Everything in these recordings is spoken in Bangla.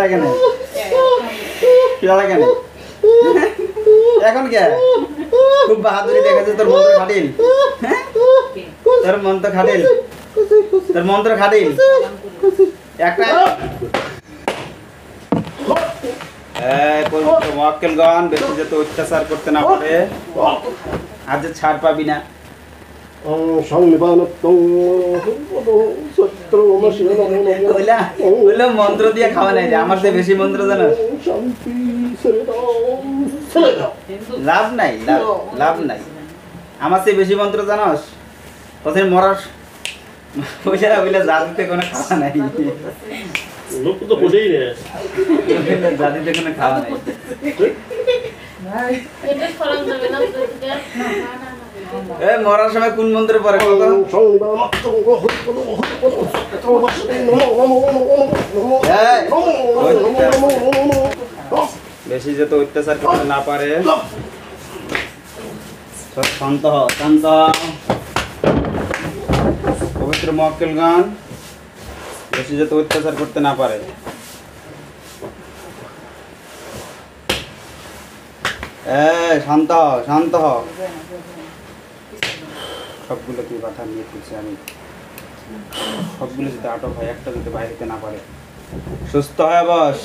লাগে না খিদা লাগে না এখন কে খুব বাহাদুরি দেখাচ্ছে তোর মন্ত্র খাটিল তোর মন্ত্র খাটিল তোর মন্ত্র খাটিল একটা পবিত্র মক্কেলগণ বেশি যাতে অত্যাচার করতে না পারে আজ ছাড় পাবি না মন্ত্র দিয়ে খাওয়া নাই রে আমার চেয়ে বেশি মন্ত্র জানো লাভ নাই লাভ নাই আমার চেয়ে বেশি মন্ত্র জানোস প্রথমে মরাস পয়সা বলে জাতিতে কোনো খাওয়া নাই জাতিতে কোনো খাওয়া নাই মরার সময় কোন মন্ত্রে পড়ে বেশি যাতে অত্যাচার করতে না পারে শান্ত হ শান্ত পবিত্র মক্কেলগণ বেশি যাতে অত্যাচার করতে না পারে শান্ত হ শান্ত হ সবগুলো কি কথা নিয়ে তুলছি আমি সবগুলো যদি আটক হয় একটা যদি বাইরে না পারে সুস্থ হয়ে বস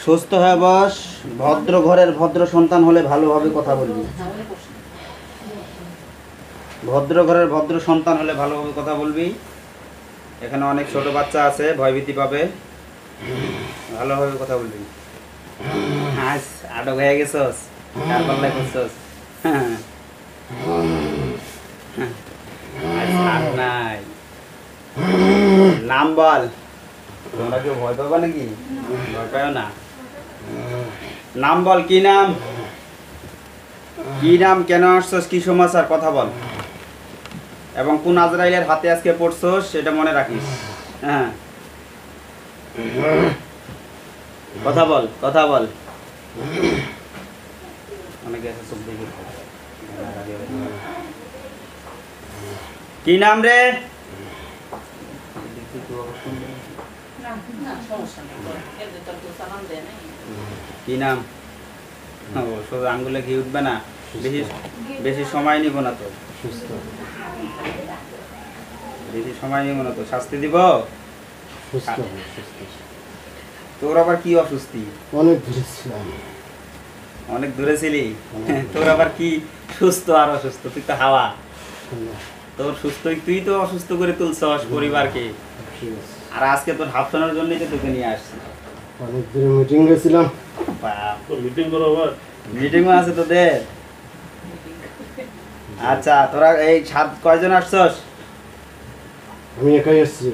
সুস্থ হয়ে বস ভদ্র ঘরের ভদ্র সন্তান হলে ভালোভাবে কথা বলবি ভদ্র ঘরের ভদ্র সন্তান হলে ভালোভাবে কথা বলবি এখানে অনেক ছোট বাচ্চা আছে ভয়ভীতি পাবে ভালোভাবে কথা বলবি হাস আটক হয়ে গেছস কার পাল্লায় করছস নাই নাম বল তোমরা কেউ ভয় পাবা নাকি ভয় পাও না নাম বল কি নাম কেন আসছস কি সমাচার কথা বল এবং কোন আজরাইলের হাতে আজকে পড়ছস সেটা মনে রাখিস হ্যাঁ কথা বল অনেকে আছে সব দেখি কি নাম রে কি নাম সোজা আঙ্গুলে ঘি উঠবে না বেশি সময় নিব না তো বেশি সময় নিব না তো শাস্তি দিব তোর আবার কি অসুস্থি অনেক দূরে ছিলি তোর আবার কি সুস্থ আর অসুস্থ তুই তো হাওয়া তোর সুস্থ তুই তো অসুস্থ করে তুলছস পরিবারকে আর আজকে তোর হাফসানোর জন্যই তো তোকে নিয়ে আসছি অনেক দূরে মিটিং গেছিলাম মিটিংও আছে তোদের আচ্ছা তোরা এই কয়জন আসছস আমি একাই আসছি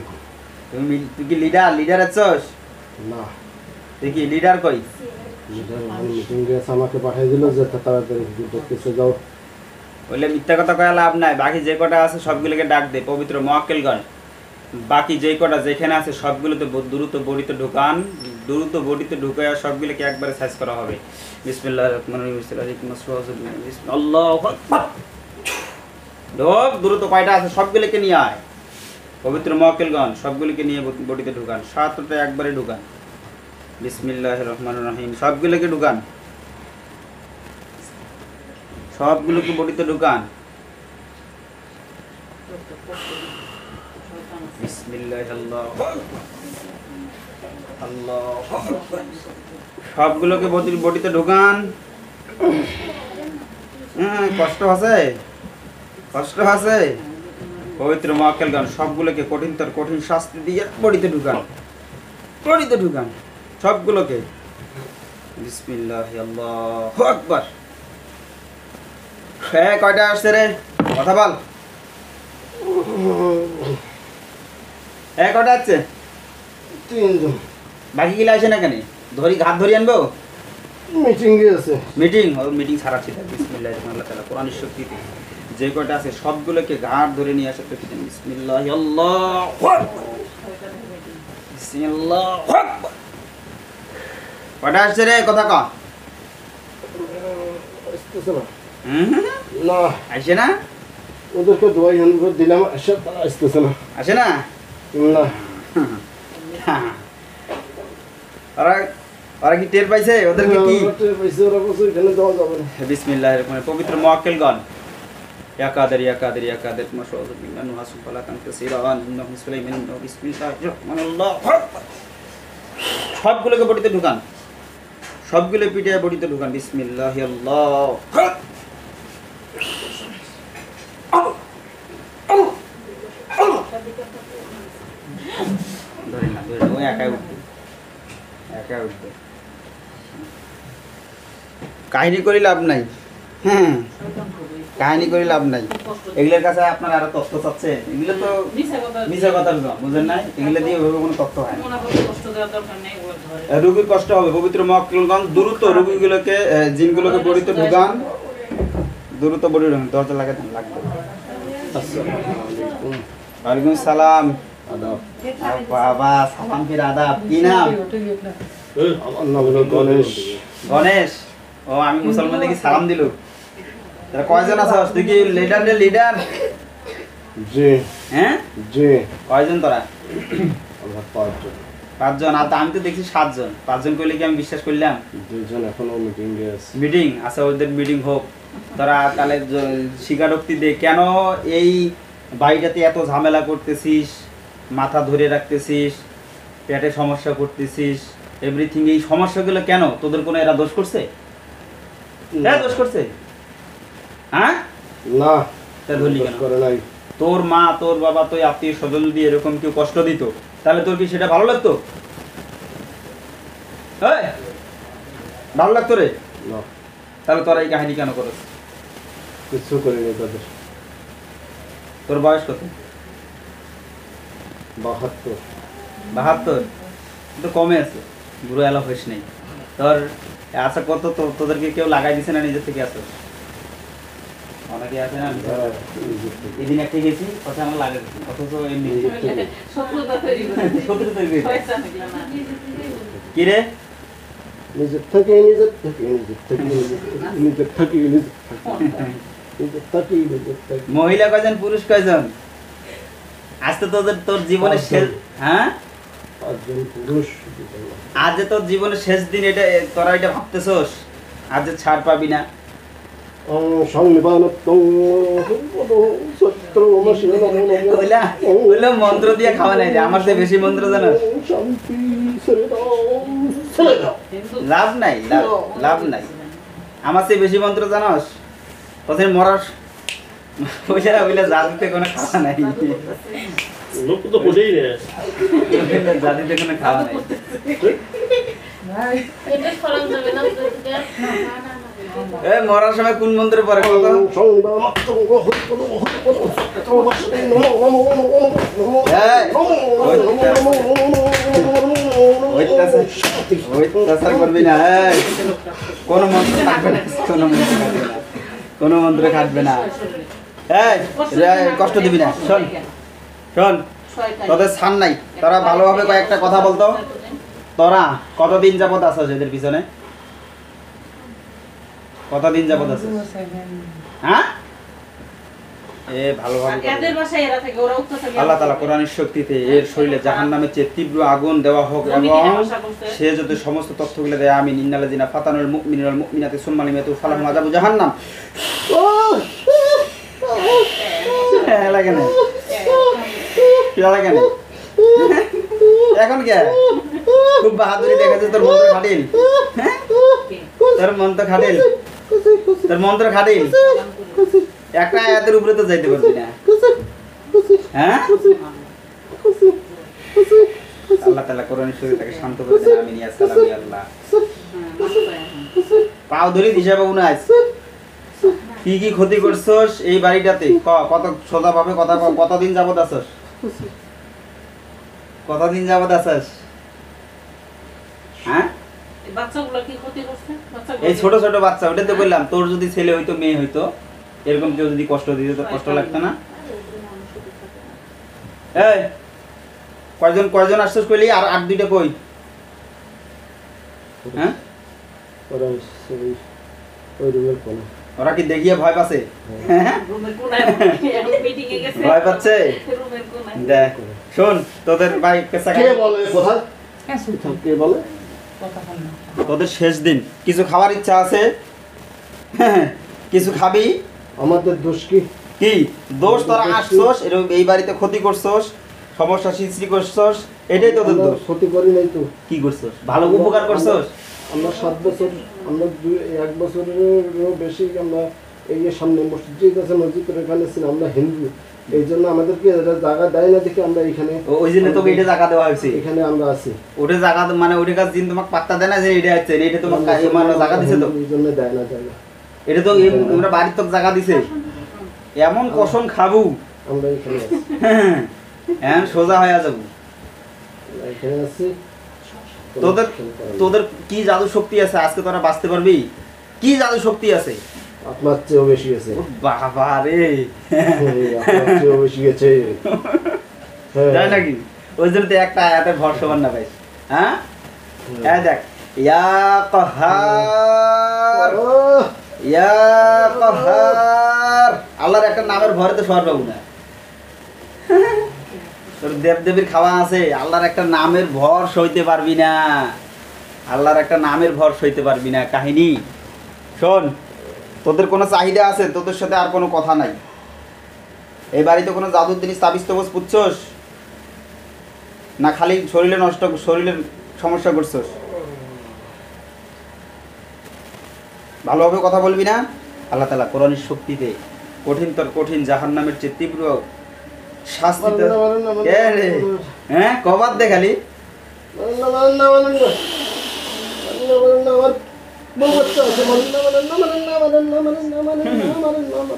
তুই কি লিডার আসছস না তুই কি লিডার কই মিটিং গেছে আমাকে পাঠিয়ে দিল যে তাড়াতাড়ি দেখতেছে যাও বললে মিথ্যা কথা কয়া লাভ নাই বাকি যে কটা আছে সবগুলোকে ডাক দে পবিত্র মক্কেলগণ বাকি যে কটা যেখানে আছে সবগুলোতে দ্রুত বডিতে ঢুকান দ্রুত বডিতে ঢুকায় সবগুলোকে একবারে সাইজ করা হবে বিসমিল্লাহির রহমানির রহিম আল্লাহু আকবার ঢোক দ্রুত কয়টা আছে সবগুলোকে নিয়ে আয় পবিত্র মক্কেলগণ সবগুলোকে নিয়ে বডিতে ঢুকান সাতটা একবারে ঢুকান বিসমিল্লাহির রহমানির রহিম সবগুলোকে ঢুকান সবগুলোকে বডিতে ঢুকান বিসমিল্লাহ আল্লাহু আকবার সবগুলোকে বডিতে ঢুকান কষ্ট আছে পবিত্র মক্কেলগণ সবগুলোকে কঠিন শাস্তি দিয়ে বডিতে ঢুকান সবগুলোকে বিসমিল্লাহ আল্লাহু আকবার কয়টা আসছে রে কথা বল কয়টা আসছে 3 জন বাকি গিলা আসে না কেন হাত ধরি আনবো মিটিং ছাড়া ছিল বিসমিল্লাহির রহমানির রহিম কোরআনের শক্তিতে যে কয়টা আছে সবগুলোকে ঘাট ধরে নিয়ে আসতে বিসমিল্লাহ আল্লাহু আকবার বিসমিল্লাহু আকবার কয়টা আসছে রে কথা ক না আসে না ওদেরকে দোয়াই হানবার দিলাম আসে না আসে না না ওরা কি টের পাইছে ওদেরকে কি পয়সা ওরা বসে এখানে যাওয়া যাবে না। বিসমিল্লাহির রহমানির পবিত্র মুআক্কিলগণ ইয়া কাদের ইয়া কাদের ইয়া কাদের মাশাআল্লাহ বিল্লাহ নুহাসু ফালাকান কাসীরান ইন্নাহু সুলাইমান ইন্নাহু বিসমিল্লাহির রহমানিল্লাহ সবগুলোকে বডিতে ঢুকান সবগুলো পিঠে বডিতে ঢুকান বিসমিল্লাহি আল্লাহ ধরে না ও একাই উঠবে কাহিনী করে লাভ নাই হ্যাঁ কাহিনী করে লাভ নাই এগুলোর কাছে আপনার আরো তথ্য চাচ্ছেন এগুলো তো মিশা কথার জন্য বুঝেন নাই এগুলো দিয়ে ওইভাবে কোনো তথ্য হয় না রোগীর কষ্ট হবে পবিত্র মুআক্কিলগণ দ্রুত রোগীগুলোকে জিনগুলোকে বডিতে ঢুকান দ্রুত বডি ঢুকান দরজা লাগাতে লাগবে ওয়ালাইকুম সালাম আদাব। বাবা সালাম ফির আদাব কি নাম আমার নাম হলো গণেশ। গণেশ ও আমি মুসলমান দেখি সালাম দিল তারা কয়জন আছো তুই কি লিডার জি হ্যাঁ জি কয়জন তোরা আমরা 5 জন। 5 জন আর আমি তো দেখছি 7 জন 5 জন কইলে কি আমি বিশ্বাস করলাম 2 জন এখনো মিটিং এ আছে। মিটিং আচ্ছা ওদের মিটিং হোক তোরা তাহলে স্বীকারোক্তি দে কেন এই বাড়িটাতে এত ঝামেলা করতেছিস মাথা ধরে রাখতেছিস পেটে সমস্যা করতেছিস এভরিথিং এই সমস্যাগুলো কেন তোদের কোনো এরা দোষ করছে হ্যাঁ দোষ করছে হ্যাঁ না তা ধরলি দোষ কেন করে নাই। তোর মা তোর বাবা তোর আত্মীয় স্বজন যদি এরকম কেউ কষ্ট দিত তাহলে তোর কি সেটা ভালো লাগতো এই, ভালো লাগতো রে না তাহলে তোরা এই কাহিনী কেন করছ কিছু করিনি তাদের। তোর বয়স কত 72 72 তো কমে আছে বুড়ো এলা হইস নেই তোর আশা কত তোদেরকে কেউ লাগাই দিছে না নিজের থেকে আসো অনেকে আছে না হ্যাঁ, এদিন একটা গেছি কথা আমার লাগে অথচ এমনি শত্রুতা তৈরি করে। কি রে নিজের থেকে মহিলা কয়জন পুরুষ কয়জন আজ তো তোর জীবনের শেষ হ্যাঁ 5 জন পুরুষ। আজ যে তোর জীবনের শেষ দিন এটা তোরা এটা ভাবতেছস আজ যে ছাড় পাবি না ওইলা মন্ত্র দিয়ে খাওয়া নাই রে আমার চেয়ে বেশি মন্ত্র জানাস লাভ নাই লাভ নাই আমার চেয়ে বেশি মন্ত্র জানাস প্রথমে মরার ওইলা জাতিতে কোনো খাওয়া নাই লোক তো বলেই রে জাতিতে কোনো খাওয়া নাই এ মরার সময় কোন মন্ত্র পড়ে কত অত্যাচার করবি না কোনো মন্ত্র থাকবে না কোনো মন্ত্র খাটবে না এই কষ্ট দিবি না শোন শোন তোদের ছাড় নাই তোরা ভালোভাবে কয়েকটা কথা বলতো তোরা কতদিন যাবত আছো এদের পিছনে কতদিন যাবত আছো হ্যাঁ এ ভালোভাবে আল্লাহ তাআলা কোরআনের শক্তিতে এর শরীরে জাহান্নামের চেয়ে তীব্র আগুন দেওয়া হোক এবং সে যদি সমস্ত তথ্যগুলো দেয় আমিন ইন্নাল্লাযিনা ফাতানুল মুমিনিনা ওয়াল মুমিনাতি সুম্মা লাম ইয়াতু ফালাহুম আযাবু জাহান্নাম লাগে না লাগে না এখন কে খুব বাহাদুরি দেখাচ্ছে তোর মন্ত্র খাটিল তোর মন্ত্র খাটিল তোর মন্ত্র খাটিল একটা আয়াতের উপরে তো যাইতে পারবি না হ্যাঁ আল্লাহ তাআলা কোরআনের শরীরে তাকে শান্ত করে দেন আমিন ইয়া সালাম ইয়া আল্লাহ পাও ধরে দিশা পাবো না কি কি ক্ষতি করছস এই বাড়িটাতে কত সোজা ভাবে কথা কতদিন যাবত আছস কতদিন যাবত আছস হ্যাঁ বাচ্চাগুলো কি ক্ষতি করছে এই ছোট ছোট বাচ্চা ওটা তো বললাম তোর যদি ছেলে হইতো মেয়ে হইতো এরকম কেউ যদি কষ্ট দিত তো কষ্ট লাগতো না এই কয়জন আসছস কইলি আর 8-2টা কই হ্যাঁ ওরা কি দেখিয়ে ভয় পাচ্ছে রুমের কোনায় এখন মিটিং এ গেছে ভয় পাচ্ছে রুমের কোনায় দেখ শোন তোদের ভাই কে বলে কোথায় কে বলে কথা বল না। তোদের শেষ দিন, কিছু খাওয়ার ইচ্ছা আছে? কিছু খাবি? আমাদের দোষ কি? কি দোষ? তোরা আসছস, এরকম এই বাড়িতে ক্ষতি করছস, সমস্যা সৃষ্টি করছস, এটাই তোদের আমরা দোষ। ক্ষতি করি নাই তো। কি করছস? ভালো উপকার করছস? আমরা 7 বছর, আমরা 1 বছরেরও বেশি আমরা এই যে সামনে মসজিদ আছে, মসজিদের এখানে ছিলাম, আমরা হিন্দু, এই জন্য আমাদেরকে এটা জায়গা দেয় না দেখে আমরা এখানে, ওই জন্য তোকে এটা জায়গা দেওয়া হয়েছে। এখানে আমরা আছি। ওটা জায়গা মানে ওটা কাজ দিন তোমাকে পাত্তা দেয় না যে এটা আছে, এটা তোমাকে মানে জায়গা দিছে তো, এই জন্য দেয় না জায়গা। এটা তো আমরা বাড়ির তো জায়গা দিছে, এমন কসম খাবো আমরা এখানে আছি, এমন সোজা হয়ে যাবো। আমরা এখানে আছি। তোদের তোদের কি জাদু শক্তি আছে আজকে তোরা বাঁচতে পারবি? কি জাদু শক্তি আছে? আপনার চেয়েও বেশি গেছে। ও বাবা রে, আপনার চেয়েও বেশি গেছে। তাই নাকি? ওই জন্য তো একটা আয়াতের ভর সমান না ভাই। হ্যাঁ এই দেখ, ইয়া কাহার, ইয়া কাহার, আল্লাহর একটা নামের ভরে তো সর পাবো না। তোর দেবদেবীর খাওয়া আছে, আল্লাহর একটা নামের ভর সইতে পারবি না, আল্লাহর একটা নামের ভর সইতে পারবি না। কাহিনী শোন, তোদের কোনো চাহিদা আছে, তোদের সাথে আর কোনো কথা নাই। এই বাড়িতে কোনো জাদুর জিনিস তাবিজ তবজ পুচ্ছস না, খালি শরীরে নষ্ট, শরীরের সমস্যা করছস? ভালোভাবে কথা বলবি না? আল্লাহ তাআলা কোরআনের শক্তিতে কঠিনতর কঠিন জাহান্নামের চেয়ে তীব্র শাস্তি হ্যাঁ কবার দেখালি?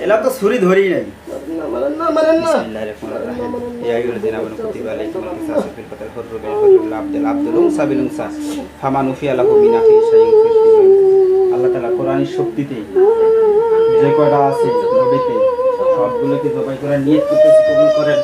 এলা তো ছুরি ধরি নাই। আল্লাহ তাআলা কোরআনের শক্তিতে যে কয়টা আছে নবীতে সবগুলোকে জবাই করে নিয়ত করতেছি, কবুল করেন।